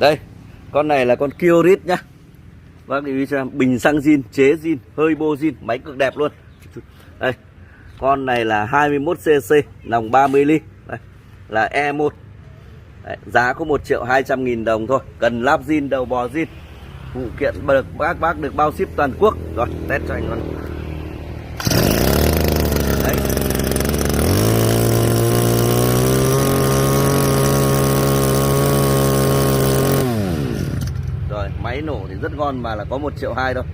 Đây, con này là con Kiorit nhá. Bác để ý cho em, bình xăng zin, chế zin, hơi bô zin, máy cực đẹp luôn. Đây, con này là 21cc, nòng 30 ly. Đây, là E1. Đấy, giá có 1.200.000 đồng thôi. Cần lắp zin, đầu bò zin. Phụ kiện bác được bao ship toàn quốc. Rồi, test cho anh con. Đấy. Rồi, máy nổ thì rất ngon mà là có 1.200.000 thôi.